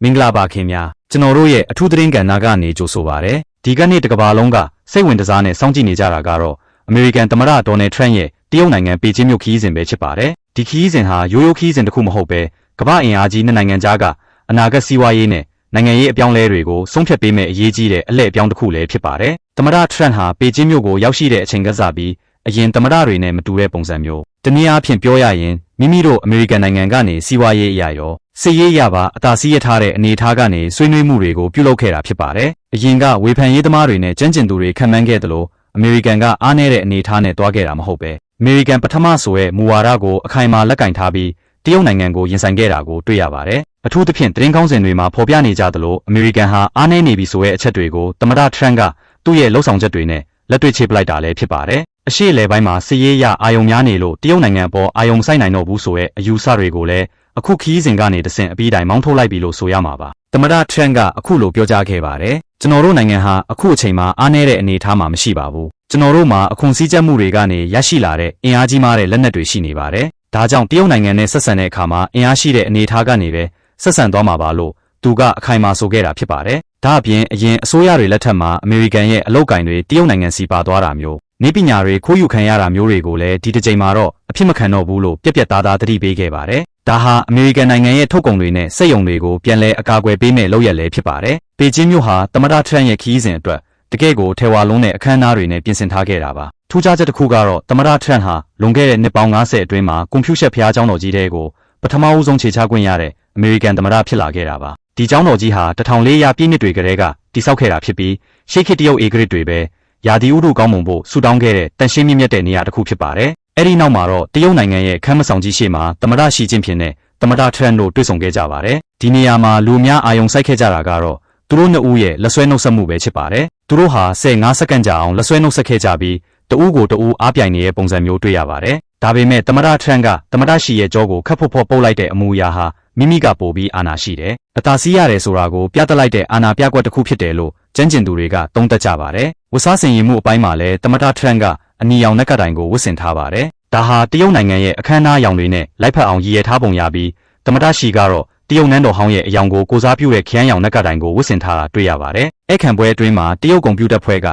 မင်္ဂလာပါခင်ဗျာကျွန်တော်တို့ရဲ့အထူးသတင်းကဏ္ဍကနေကြိုဆိုပါရစေဒီကနေ့တစ်ကမ္ဘာလုံးကစိတ်ဝင်စားနဲ့စောင့်ကြည့်နေကြတာကတော့အမေရိကန်သမ္မတဒေါ်နယ်ထရန့်ရဲ့တရုတ်နိုင်ငံပေကျင်းမြို့ခီးစဉ်ပဲဖြစ်ပါတယ်ဒီခီးစဉ်ဟာရိုးရိုးခီးစဉ်တစ်ခုမဟုတ်ပဲကမ္ဘာအင်အားကြီးနှစ်နိုင်ငံကြားကအနာဂတ်စီးပွားရေးနဲ့နိုင်ငံရေးအပြောင်းလဲတွေကိုဆုံးဖြတ်ပေးမဲ့အရေးကြီးတဲ့အလှည့်အပြောင်းတစ်ခုလည်းဖြစ်ပါတယ်သမ္မတထရန့်ဟာပေကျင်းမြို့ကိုရောက်ရှိတဲ့အချိန်ကစားပြီးအရင်သမ္မတတွေနဲ့မတူတဲ့ပုံစံမျိုးတနည်းအားဖြင့်ပြောရရင်မိမိတို့အမေရိကန်နိုင်ငံကနေစီးပွားရေးအရာရောစစ်ရေးရပါအသာစီးရထားတဲ့အနေအထားကနေဆွေးနွေးမှုတွေကိုပြုလုပ်ခဲ့တာဖြစ်ပါတယ်။အရင်ကဝေဖန်ရေးသမားတွေနဲ့ကြမ်းကျင်သူတွေခံမှန်းခဲ့သလိုအမေရိကန်ကအားနည်းတဲ့အနေအထားနဲ့တွားခဲ့တာမဟုတ်ပဲအမေရိကန်ပထမဆိုတဲ့မူဝါဒကိုအခိုင်အမာလက်ကင်ထားပြီးတရုတ်နိုင်ငံကိုရင်ဆိုင်ခဲ့တာကိုတွေ့ရပါတယ်။အထူးသဖြင့်သတင်းကောင်းစင်တွေမှာဖော်ပြနေကြသလိုအမေရိကန်ဟာအားနည်းနေပြီဆိုတဲ့အချက်တွေကိုသမ္မတထရန့်ကသူ့ရဲ့လှုပ်ဆောင်ချက်တွေနဲ့လက်တွေ့ချပလိုက်တာလည်းဖြစ်ပါတယ်။အရှေ့အလယ်ပိုင်းမှာစစ်ရေးရအာယုံများနေလို့တရုတ်နိုင်ငံပေါ်အာယုံဆိုင်နိုင်တော့ဘူးဆိုတဲ့အယူဆတွေကိုလည်းအခုခီးစဉ်ကနေတဆင့်အပြီးတိုင်မောင်းထုတ်လိုက်ပြီလို့ဆိုရမှာပါသမ္မတထရန့်ကအခုလိုပြောကြားခဲ့ပါတယ်ကျွန်တော်တို့နိုင်ငံဟာအခုအချိန်မှာအားနည်းတဲ့အနေအထားမှာမရှိပါဘူးကျွန်တော်တို့မှာအခွန်စည်းကြပ်မှုတွေကနေရရှိလာတဲ့အင်အားကြီးမားတဲ့လက်နက်တွေရှိနေပါတယ်ဒါကြောင့်တရုတ်နိုင်ငံနဲ့ဆက်ဆံတဲ့အခါမှာအင်အားရှိတဲ့အနေအထားကနေပဲဆက်ဆံသွားမှာပါလို့သူကအခိုင်အမာဆိုခဲ့တာဖြစ်ပါတယ်ဒါအပြင်အရင်အစိုးရတွေလက်ထက်မှာအမေရိကန်ရဲ့အလုပ်ကိုင်တွေတရုတ်နိုင်ငံစီပါသွားတာမျိုးနေပညာတွေခိုးယူခံရတာမျိုးတွေကိုလည်းဒီတစ်ကြိမ်မှာတော့အဖြစ်မခံတော့ဘူးလို့ပြက်ပြက်သားသားသတိပေးခဲ့ပါတယ်။ဒါဟာအမေရိကန်နိုင်ငံရဲ့ထုတ်ကုန်တွေနဲ့စက်ရုံတွေကိုပြန်လည်အကာအကွယ်ပေးမဲ့လုပ်ရက်လည်းဖြစ်ပါတယ်။ပေကျင်းမြို့ဟာသမ္မတထရန့်ရဲ့ခီးစဉ်အတွက်တကယ့်ကိုထဲဝါလုံးတဲ့အခမ်းအနားတွေနဲ့ပြင်ဆင်ထားခဲ့တာပါ။ထူးခြားချက်တစ်ခုကတော့သမ္မတထရန့်ဟာလွန်ခဲ့တဲ့နှစ်ပေါင်း90အတွင်းမှာကွန်ပျူတာဖျားကျောင်းတော်ကြီးတဲ့ကိုပထမဦးဆုံးခြေချခွင့်ရတဲ့အမေရိကန်သမ္မတဖြစ်လာခဲ့တာပါ။ဒီကျောင်းတော်ကြီးဟာ1400ပြည့်နှစ်တွေကတည်းကတည်ဆောက်ခဲ့တာဖြစ်ပြီးရှေးခေတ်တရုတ်ဧကရာဇ်တွေပဲရာသီဥတုကောင်းမွန်ဖို့ဆူတောင်းခဲ့တဲ့တန်ရှင်းမြင့်မြတ်တဲ့နေရာတစ်ခုဖြစ်ပါတယ်။အဲဒီနောက်မှာတော့တရုတ်နိုင်ငံရဲ့ခမ်းမဆောင်ကြီးရှေ့မှာသမ္မတရှီကျင့်ဖျင်နဲ့သမ္မတထရန့်တို့တွေ့ဆုံခဲ့ကြပါတယ်။ဒီနေရာမှာလူများအာယုံစိုက်ခဲ့ကြတာကတော့သူတို့နှစ်ဦးရဲ့လက်ဆွဲနှုတ်ဆက်မှုပဲဖြစ်ပါတယ်။သူတို့ဟာ15စက္ကန့်ကြာအောင်လက်ဆွဲနှုတ်ဆက်ခဲ့ကြပြီးတဦးကိုတဦးအားပြိုင်နေတဲ့ပုံစံမျိုးတွေ့ရပါတယ်။ဒါပေမဲ့သမ္မတထရန့်ကသမ္မတရှီရဲ့ကြောကိုခတ်ဖို့ပုတ်လိုက်တဲ့အမူအရာဟာမိမိကပိုပြီးအာဏာရှိတယ်။အသာစီးရတယ်ဆိုတာကိုပြသလိုက်တဲ့အာဏာပြကွက်တစ်ခုဖြစ်တယ်လို့ကျန်းကျင်သူတွေကသုံးသပ်ကြပါတယ်။ဝတ်စားဆင်ရင်မှုအပိုင်းမှာလည်းသမ္မတထရန့်ကအနီရောင်နက်ကတိုင်ကိုဝတ်ဆင်ထားပါတယ်။ဒါဟာတရုတ်နိုင်ငံရဲ့အခမ်းအနားအယောင်တွေနဲ့လိုက်ဖက်အောင်ရည်ရထားပုံရပြီးသမ္မတရှီကတော့တရုတ်နန်းတော်ဟောင်းရဲ့အယောင်ကိုကိုစားပြုတဲ့ခရမ်းရောင်နက်ကတိုင်ကိုဝတ်ဆင်ထားတာတွေ့ရပါတယ်။အဲ့ခံပွဲအတွင်းမှာတရုတ်ကွန်ပျူတာဖွဲ့က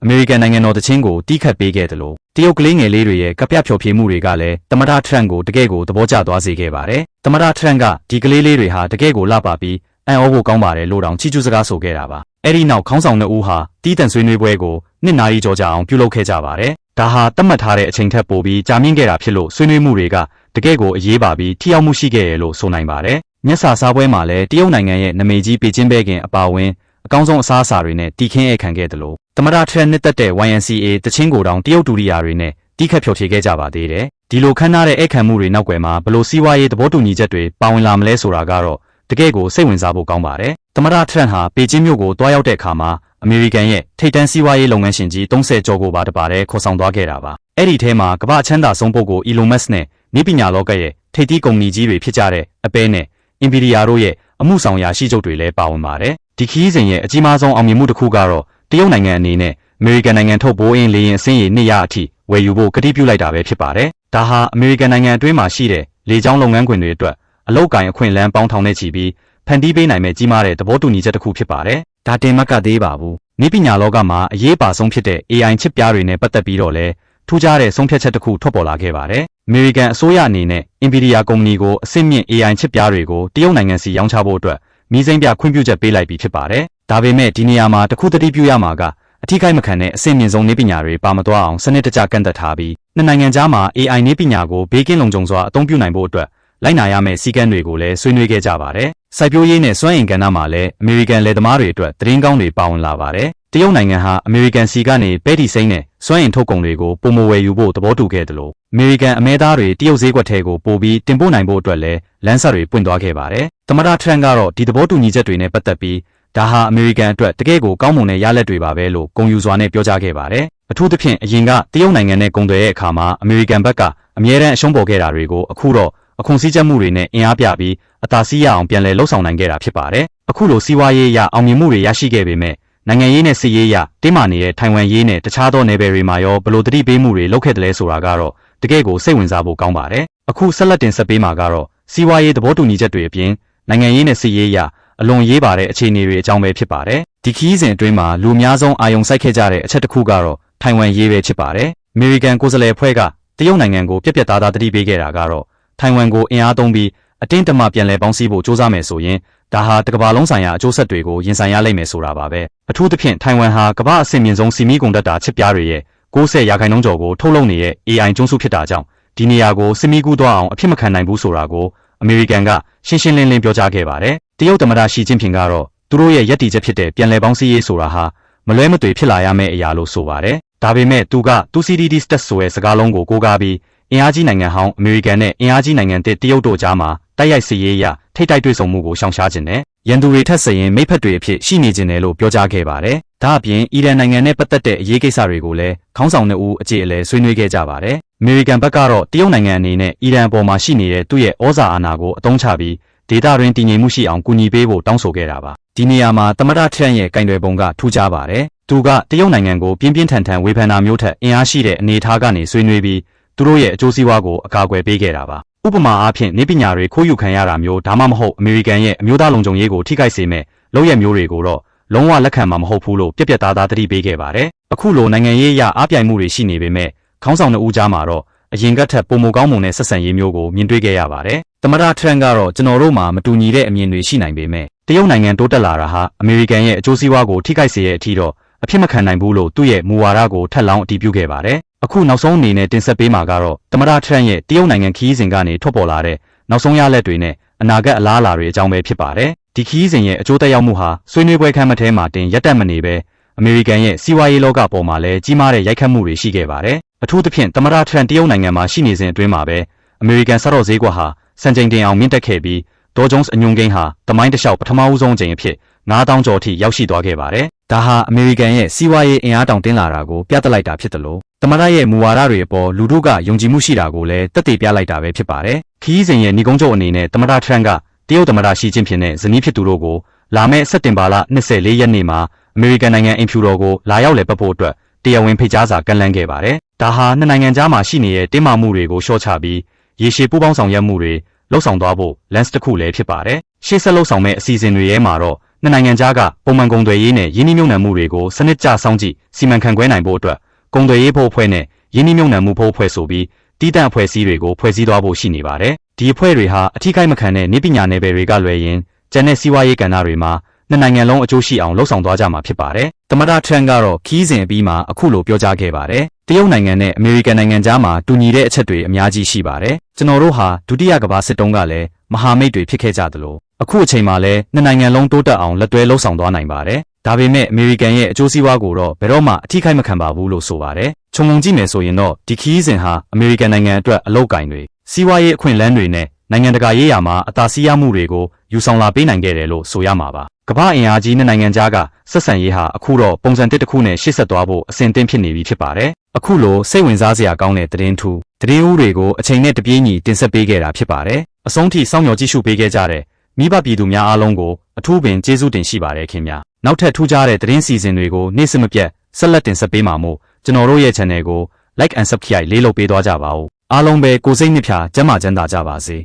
အမေရိကန်နိုင်ငံတော်တခြင်းကိုတီးခတ်ပေးခဲ့တယ်လို့တရုတ်ကလေးငယ်လေးတွေရဲ့ကပြဖျော်ဖြေမှုတွေကလည်းသမ္မတထရန့်ကိုတကယ့်ကိုသဘောကျသွားစေခဲ့ပါတယ်။သမ္မတထရန့်ကဒီကလေးလေးတွေဟာတကယ့်ကိုလှပပြီးအံ့ဩဖို့ကောင်းပါတယ်လို့တောင်ချီးကျူးစကားဆိုခဲ့တာပါ။အဲ့ဒီနောက်ခေါင်းဆောင်နှစ်ဦးဟာတီးတန့်ဆွေးနွေးပွဲကို2နာရီကျော်ကြာအောင်ပြုလုပ်ခဲ့ကြပါတယ်။ဒါဟာသတ်မှတ်ထားတဲ့အချိန်ထက်ပိုပြီးကြာမြင့်ခဲ့တာဖြစ်လို့ဆွေးနွေးမှုတွေကတကယ့်ကိုအရေးပါပြီးထိရောက်မှုရှိခဲ့ရလို့ဆိုနိုင်ပါတယ်။မျက်စာစားပွဲမှာလည်းတရုတ်နိုင်ငံရဲ့နမိတ်ကြီးပေကျင်းပဲခင်အပါအဝင်အကောင်းဆုံးအစားအစာတွေနဲ့တီခင်းဧည့်ခံခဲ့တယ်လို့သမ္မတထရန့်နှစ်သက်တဲ့ YNCA တချင်းကိုတောင်တရုတ်ဒူရီယာတွေနဲ့တီးခတ်ဖျော်ဖြေခဲ့ကြပါသေးတယ်။ဒီလိုခမ်းနားတဲ့ဧည့်ခံမှုတွေနောက်ွယ်မှာဘလို့စီးပွားရေးသဘောတူညီချက်တွေပါဝင်လာမလဲဆိုတာကတော့တကယ့်ကိုစိတ်ဝင်စားဖို့ကောင်းပါတယ်။သမ္မတထရန့်ဟာပေကျင်းမြို့ကိုတွားရောက်တဲ့အခါမှာအမေရိကန်ရဲ့ထိပ်တန်းစီးပွားရေးလုပ်ငန်းရှင်ကြီး30ကျော်ကိုပါတပါတဲ့ခေါ်ဆောင်သွားခဲ့တာပါ။အဲ့ဒီထဲမှာကမ္ဘာအချမ်းသာဆုံးပုဂ္ဂိုလ် Elon Musk နဲ့နည်းပညာလောကရဲ့ထိပ်သီးကုမ္ပဏီကြီးတွေဖြစ်ကြတဲ့ Apple နဲ့ Nvidia တို့ရဲ့အမှုဆောင်ရာရှိချုပ်တွေလည်းပါဝင်ပါတယ်။ဒီခီးစဉ်ရဲ့အကြီးမားဆုံးအောင်မြင်မှုတစ်ခုကတော့တရုတ်နိုင်ငံအနေနဲ့အမေရိကန်နိုင်ငံထုတ်ဘိုးအင်းလေယာဉ်အစင်းရေ200အထိဝယ်ယူဖို့ကတိပြုလိုက်တာပဲဖြစ်ပါတယ်။ဒါဟာအမေရိကန်နိုင်ငံအတွင်းမှာရှိတဲ့လေကြောင်းလုပ်ငန်းခွင်တွေအတွက်အလုပ်ကိုင်အခွင့်အလမ်းပေါင်းထောင်နဲ့ချီပြီးဖန်တီးပေးနိုင်မဲ့ကြီးမားတဲ့သဘောတူညီချက်တစ်ခုဖြစ်ပါတယ်။ဒါတင်မှတ်ကသေးပါဘူး။နည်းပညာလောကမှာအရေးပါဆုံးဖြစ်တဲ့ AI ချစ်ပြားတွေနဲ့ပတ်သက်ပြီးတော့လည်းထူးခြားတဲ့ဆုံးဖြတ်ချက်တစ်ခုထွက်ပေါ်လာခဲ့ပါတယ်။အမေရိကန်အစိုးရအနေနဲ့ Nvidia ကုမ္ပဏီကိုအဆင့်မြင့် AI ချစ်ပြားတွေကိုတရုတ်နိုင်ငံစီရောင်းချဖို့အတွက်မီးစိမ်းပြခွင့်ပြုချက်ပေးလိုက်ပြီးဖြစ်ပါတယ်။ဒါပေမဲ့ဒီနေရာမှာတစ်ခုသတိပြုရမှာကအထီးကိုက်မခံတဲ့အဆင့်မြင့်ဆုံးနည်းပညာတွေပါမသွားအောင်စနစ်တကျကန့်သက်ထားပြီးနှစ်နိုင်ငံကြားမှာ AI နည်းပညာကိုဘေးကင်းလုံခြုံစွာအသုံးပြုနိုင်ဖို့အတွက်လိုက်နာရမယ့်စည်းကမ်းတွေကိုလည်းဆွေးနွေးခဲ့ကြပါတယ်။စိုက်ပျိုးရေးနဲ့စွမ်းအင်ကဏ္ဍမှာလည်းအမေရိကန်လယ်သမားတွေအတွက်သတင်းကောင်းတွေပါဝင်လာပါတယ်။တရုတ်နိုင်ငံဟာအမေရိကန်စီကနေပဲတီစိမ်းနဲ့စွမ်းအင်ထုတ်ကုန်တွေကိုပုံမဝယ်ယူဖို့သဘောတူခဲ့တယ်လို့အမေရိကန်အမဲသားတွေတရုတ်ဈေးကွက်ထဲကိုပို့ပြီးတင်ပို့နိုင်ဖို့အတွက်လည်းလမ်းဆက်တွေပွင့်သွားခဲ့ပါတယ်။သမ္မတထရန့်ကတော့ဒီသဘောတူညီချက်တွေနဲ့ပတ်သက်ပြီးဒါဟာအမေရိကန်အတွက်တကယ့်ကိုကောင်းမွန်တဲ့ရလဒ်တွေပါပဲလို့ဂုဏ်ယူစွာနဲ့ပြောကြားခဲ့ပါတယ်။အထူးသဖြင့်အရင်ကတရုတ်နိုင်ငံနဲ့ကုန်သွယ်တဲ့အခါမှာအမေရိကန်ဘက်ကအမြဲတမ်းအရှုံးပေါ်ခဲ့တာတွေကိုအခုတော့အခွန်စည်းကြပ်မှုတွေနဲ့အင်အားပြပြီးအသာစီးရအောင်ပြန်လည်လှုပ်ဆောင်နိုင်ခဲ့တာဖြစ်ပါတယ်။အခုလိုစီးပွားရေးအရအောင်မြင်မှုတွေရရှိခဲ့ပေမဲ့နိုင်ငံရေးနဲ့စစ်ရေးအရတင်းမာနေတဲ့ထိုင်ဝမ်ရေးနဲ့တခြားသောနယ်ပယ်တွေမှာရောဘလို့တတိပေးမှုတွေလုပ်ခဲ့တယ်လဲဆိုတာကတော့တကယ့်ကိုစိတ်ဝင်စားဖို့ကောင်းပါတယ်။အခုဆက်လက်တင်ဆက်ပေးမှာကတော့စီးပွားရေးသဘောတူညီချက်တွေအပြင်နိုင်ငံရေးနဲ့စစ်ရေးအရ အလွန်ရေးပါတဲ့အခြေအနေတွေအကြောင်းပဲဖြစ်ပါတယ်။ဒီခီးစဉ်အတွင်းမှာလူအများဆုံးအာရုံစိုက်ခဲ့ကြတဲ့အချက်တစ်ခုကတော့ထိုင်ဝမ်ရေးပဲဖြစ်ပါတယ်။ အမေရိကန်ကိုယ်စားလှယ်အဖွဲ့ကတရုတ်နိုင်ငံကိုပြက်ပြက်သားသားတတိပေးခဲ့တာကတော့ထိုင်ဝမ်ကိုအင်အားသုံးပြီးအတင်းတမပြန်လည်ပေါင်းစည်းဖို့စ조사မယ်ဆိုရင်ဒါဟာတစ်ကမ္ဘာလုံးဆိုင်ရာအကျိုးဆက်တွေကိုရင်ဆိုင်ရလိမ့်မယ်ဆိုတာပါပဲ။အထူးသဖြင့်ထိုင်ဝမ်ဟာကမ္ဘာအဆင့်မြင့်ဆုံးစီမီကုန်တတ်တာချစ်ပြားတွေရဲ့90%ကျော်ကိုထုတ်လုပ်နေတဲ့ AI ကျွန်းစုဖြစ်တာကြောင့်ဒီနေရာကိုစစ်မီးကူးသွားအောင်အဖြစ်မခံနိုင်ဘူးဆိုတာကိုအမေရိကန်ကရှင်းရှင်းလင်းလင်းပြောကြားခဲ့ပါတယ်။တရုတ်သမ္မတရှီကျင်းဖျင်ကတော့သူတို့ရဲ့ရည်တည်ချက်ဖြစ်တဲ့ပြန်လည်ပေါင်းစည်းရေးဆိုတာဟာမလွဲမသွေဖြစ်လာရမယ့်အရာလို့ဆိုပါတယ်။ဒါပေမဲ့သူက 2CDD stats ဆိုတဲ့စကားလုံးကိုကိုးကားပြီးအင်အားကြီးနိုင်ငံဟောင်းအမေရိကန်နဲ့အင်အားကြီးနိုင်ငံသစ်တရုတ်တို့ကြားမှာတိုက်ရိုက်စစ်ရေးအရထိပ်တိုက်တွေ့ဆုံမှုကိုရှောင်ရှားခြင်းနဲ့ရန်သူတွေထက်စရင်မိဖက်တွေအဖြစ်ရှိနေခြင်းတယ်လို့ပြောကြားခဲ့ပါတယ်။ဒါအပြင်အီရန်နိုင်ငံနဲ့ပတ်သက်တဲ့အရေးကိစ္စတွေကိုလည်းခေါင်းဆောင်နှစ်ဦးအကြေအလဲဆွေးနွေးခဲ့ကြပါတယ်။အမေရိကန်ဘက်ကတော့တရုတ်နိုင်ငံအနေနဲ့အီရန်အပေါ်မှာရှိနေတဲ့သူ့ရဲ့ဩဇာအာဏာကိုအသုံးချပြီးဒေသတွင်းတည်ငြိမ်မှုရှိအောင်ကူညီပေးဖို့တောင်းဆိုခဲ့တာပါ။ဒီနေရာမှာသမ္မတထရန့်ရဲ့ကင်တွယ်ပုံကထူးခြားပါတယ်။သူကတရုတ်နိုင်ငံကိုပြင်းပြင်းထန်ထန်ဝေဖန်တာမျိုးထက်အင်အားရှိတဲ့အနေအထားကနေဆွေးနွေးပြီးသူတို့ရဲ့အကျိုးစီးပွားကိုအကာအကွယ်ပေးခဲ့တာပါ။ဥပမာအားဖြင့်နေပညာတွေခိုးယူခံရတာမျိုးဒါမှမဟုတ်အမေရိကန်ရဲ့အမျိုးသားလုံခြုံရေးကိုထိခိုက်စေမဲ့လုပ်ရမျိုးတွေကိုတော့လုံးဝလက်ခံမှာမဟုတ်ဘူးလို့ပြက်ပြက်သားသားသတိပေးခဲ့ပါတယ်။အခုလိုနိုင်ငံရေးအရအားပြိုင်မှုတွေရှိနေပေမဲ့ခေါင်းဆောင်နှစ်ဦးကြားမှာတော့အရင်ကထက်ပုံမကောင်းမွန်တဲ့ဆက်ဆံရေးမျိုးကိုမြင်တွေ့ခဲ့ရပါတယ်။သမ္မတထရန့်ကတော့ကျွန်တော်တို့မှာမတူညီတဲ့အမြင်တွေရှိနိုင်ပေမဲ့တရုတ်နိုင်ငံတိုးတက်လာတာဟာအမေရိကန်ရဲ့အကျိုးစီးပွားကိုထိခိုက်စေတဲ့အထိတော့အဖြစ်မခံနိုင်ဘူးလို့သူ့ရဲ့မူဝါဒကိုထပ်လောင်းအတည်ပြုခဲ့ပါတယ်။အခုနောက်ဆုံးအနေနဲ့တင်ဆက်ပေးမှာကတော့သမ္မတထရန့်ရဲ့တရုတ်နိုင်ငံခီးစဉ်ကနေထွက်ပေါ်လာတဲ့နောက်ဆုံးရလဒ်တွေနဲ့အနာဂတ်အလားအလာတွေအကြောင်းပဲဖြစ်ပါတယ်။ဒီခီးစဉ်ရဲ့အကျိုးသက်ရောက်မှုဟာဆွေးနွေးပွဲခန်းမထဲမှာတင်ရပ်တန့်မနေပဲအမေရိကန်ရဲ့စီးပွားရေးလောကပေါ်မှာလည်းကြီးမားတဲ့ရိုက်ခတ်မှုတွေရှိခဲ့ပါတယ်။အထူးသဖြင့်သမ္မတထရန့်တရုတ်နိုင်ငံမှာရှိနေစဉ်အတွင်းမှာပဲအမေရိကန်စားတော်ဈေးကွက်ဟာစံချိန်တင်အောင်မြင့်တက်ခဲ့ပြီးဒေါ်ဂျုံးစ်အညွန့်ကိန်းဟာတမိုင်းတစ်လျှောက်ပထမဦးဆုံးအကြိမ်အဖြစ်9000ကျော်အထိရောက်ရှိသွားခဲ့ပါတယ်။ဒါဟာအမေရိကန်ရဲ့စီးပွားရေးအင်အားတောင်တင်းလာတာကိုပြသလိုက်တာဖြစ်တယ်လို့သမ္မတရဲ့မူဝါဒတွေအပေါ်လူတို့ကယုံကြည်မှုရှိတာကိုလည်းသက်သေပြလိုက်တာပဲဖြစ်ပါတယ်။ခီးစဉ်ရဲ့ညီကုန်းချုပ်အနေနဲ့သမ္မတထရန့်ကတရုတ်သမ္မတရှီကျင်းဖျင်နဲ့ဇနီးဖြစ်သူတို့ကိုလာမယ့်စက်တင်ဘာလ24ရက်နေ့မှာအမေရိကန်နိုင်ငံအိမ်ဖြူတော်ကိုလာရောက်လည်ပတ်ဖို့အတွက်တရားဝင်ဖိတ်ကြားစာကမ်းလှမ်းခဲ့ပါတယ်။ဒါဟာနှစ်နိုင်ငံကြားမှာရှိနေတဲ့တင်းမာမှုတွေကိုလျှော့ချပြီးရေရှည်ပူးပေါင်းဆောင်ရွက်မှုတွေလှုပ်ဆောင်သွားဖို့လမ်းတစ်ခုလည်းဖြစ်ပါတယ်။ရှေ့ဆက်လှုပ်ဆောင်မဲ့အစီအစဉ်တွေထဲမှာတော့နှစ်နိုင်ငံကြားကပုံမှန်ကုန်သွယ်ရေးနဲ့ယင်းနှိမ့်မြုံနှံမှုတွေကိုစနစ်ကျစောင့်ကြည့်စီမံခန့်ခွဲနိုင်ဖို့အတွက်ကုန်သွယ်ရေးဖို့အဖွဲ့နဲ့ယင်းနှိမ့်မြုံနှံမှုဖို့အဖွဲ့ဆိုပြီးတည်တံ့အဖွဲ့အစည်းတွေကိုဖွဲ့စည်းသွားဖို့ရှိနေပါတယ်။ဒီအဖွဲ့တွေဟာအထီးကိုက်မခံတဲ့နည်းပညာနယ်ပယ်တွေကလွယ်ရင်ကျန်တဲ့စီးပွားရေးကဏ္ဍတွေမှာနှစ်နိုင်ငံလုံးအကျိုးရှိအောင်လှုပ်ဆောင်သွားကြမှာဖြစ်ပါတယ်။သမ္မတထရန့်ကတော့ခီးစဉ်အပြီးမှာအခုလိုပြောကြားခဲ့ပါတယ်။တရုတ်နိုင်ငံနဲ့အမေရိကန်နိုင်ငံကြားမှာတူညီတဲ့အချက်တွေအများကြီးရှိပါတယ်။ကျွန်တော်တို့ဟာဒုတိယကမ္ဘာစစ်တုန်းကလည်းမဟာမိတ်တွေဖြစ်ခဲ့ကြသလိုအခုအချိန်မှာလည်းနှစ်နိုင်ငံလုံးတိုးတက်အောင်လက်တွဲလှုပ်ဆောင်သွားနိုင်ပါတယ်။ဒါပေမဲ့အမေရိကန်ရဲ့အကျိုးစီးပွားကိုတော့ဘယ်တော့မှအထီးကိုက်မခံပါဘူးလို့ဆိုပါတယ်။ခြုံငုံကြည့်မယ်ဆိုရင်တော့ဒီခီးစဉ်ဟာအမေရိကန်နိုင်ငံအတွက်အလောက်ကိုင်တွေစီးပွားရေးအခွင့်အလမ်းတွေနဲ့နိုင်ငံတကာရေးရာမှာအသာစီးရမှုတွေကိုယူဆောင်လာပေးနိုင်ခဲ့တယ်လို့ဆိုရမှာပါ။ကမ္ဘာအင်အားကြီးနှစ်နိုင်ငံကြားကဆက်ဆံရေးဟာအခုတော့ပုံစံတစ်ခုနဲ့ရှေ့ဆက်သွားဖို့အဆင်သင့်ဖြစ်နေပြီဖြစ်ပါတယ်။အခုလိုစိတ်ဝင်စားစရာကောင်းတဲ့သတင်းထူးသတင်းဦးတွေကိုအချိန်နဲ့တပြေးညီတင်ဆက်ပေးခဲ့တာဖြစ်ပါတယ်။အဆုံးထိစောင့်မျှော်ကြည့်ရှုပေးခဲ့ကြတဲ့မိဘပြည်သူများအားလုံးကိုအထူးပင်ကျေးဇူးတင်ရှိပါတယ်ခင်ဗျာ။နောက်ထပ်ထူးခြားတဲ့သတင်းစီစဉ်တွေကိုနေ့စဉ်မပြတ်ဆက်လက်တင်ဆက်ပေးမှာမို့ကျွန်တော်တို့ရဲ့ channel ကို like and subscribe လေးလုပ်ပေးသွားကြပါဦး။အားလုံးပဲကိုယ်စိတ်နှစ်ဖြာကျန်းမာချမ်းသာကြပါစေ။